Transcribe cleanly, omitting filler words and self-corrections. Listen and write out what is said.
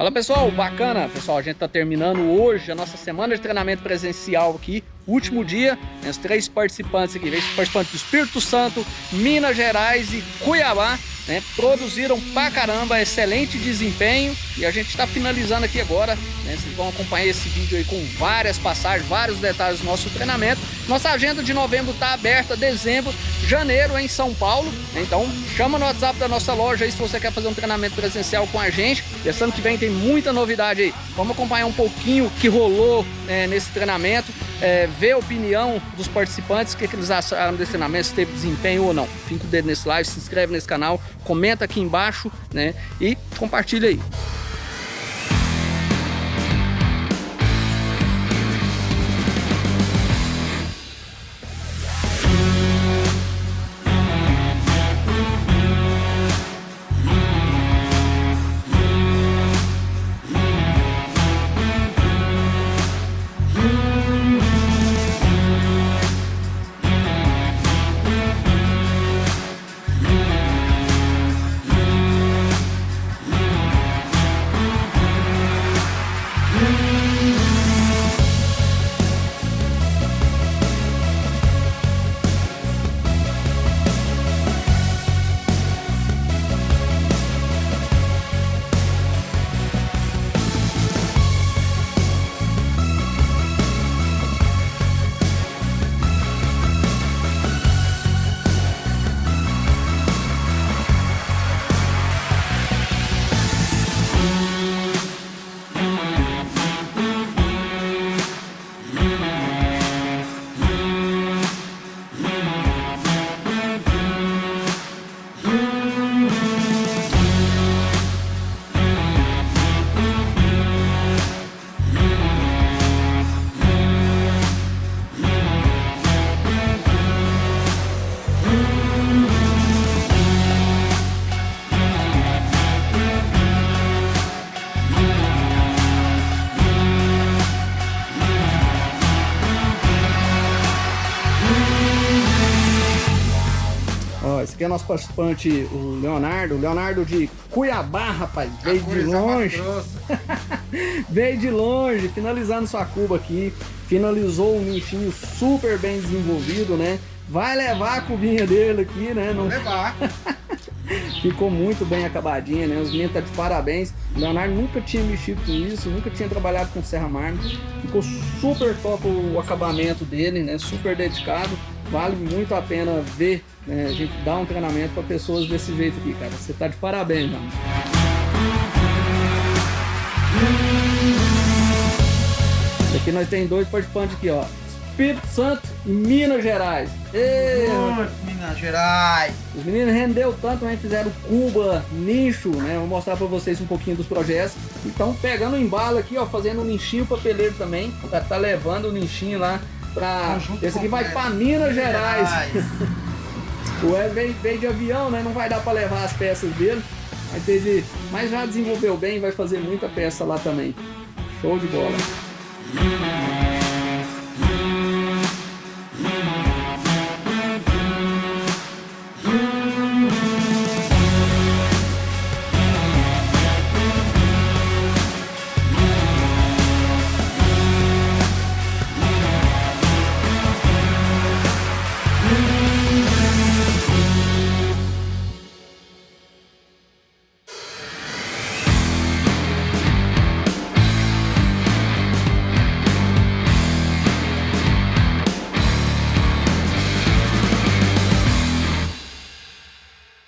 Fala pessoal, bacana pessoal, a gente tá terminando hoje a nossa semana de treinamento presencial aqui, último dia, né, os 3 participantes aqui, participantes do Espírito Santo, Minas Gerais e Cuiabá, né, produziram pra caramba, excelente desempenho e a gente está finalizando aqui agora, né, vocês vão acompanhar esse vídeo aí com várias passagens, vários detalhes do nosso treinamento. Nossa agenda de novembro tá aberta, dezembro, janeiro em São Paulo, né, então chama no WhatsApp da nossa loja aí se você quer fazer um treinamento presencial com a gente. Esse ano que vem tem muita novidade aí, vamos acompanhar um pouquinho o que rolou nesse treinamento, ver a opinião dos participantes, o que eles acharam desse treinamento, se teve desempenho ou não. Fica o dedo nesse like, se inscreve nesse canal, comenta aqui embaixo, né, e compartilha aí. Esse aqui é nosso participante, o Leonardo de Cuiabá, rapaz, veio de longe, veio de longe, finalizando sua cuba aqui, finalizou um nichinho super bem desenvolvido, né, vai levar a cubinha dele aqui, né, não levar. Ficou muito bem acabadinha, né, os meninos tá de parabéns. O Leonardo nunca tinha mexido com isso, nunca tinha trabalhado com serra mármore, ficou super top o acabamento dele, né, super dedicado. Vale muito a pena ver, né, a gente dar um treinamento para pessoas desse jeito aqui, cara. Você tá de parabéns, mano. Aqui nós tem 2 participantes aqui, ó. Espírito Santo e Minas Gerais. Minas Gerais. Os meninos rendeu tanto, né? Fizeram cuba, nicho, né? Vou mostrar para vocês um pouquinho dos projetos. Então pegando o embalo aqui, ó, fazendo um ninchinho papeleiro também. Tá levando o ninchinho lá. Esse aqui vai para Minas Gerais. O Wesley veio de avião, né? Não vai dar para levar as peças dele, mas já desenvolveu bem, vai fazer muita peça lá também. Show de bola.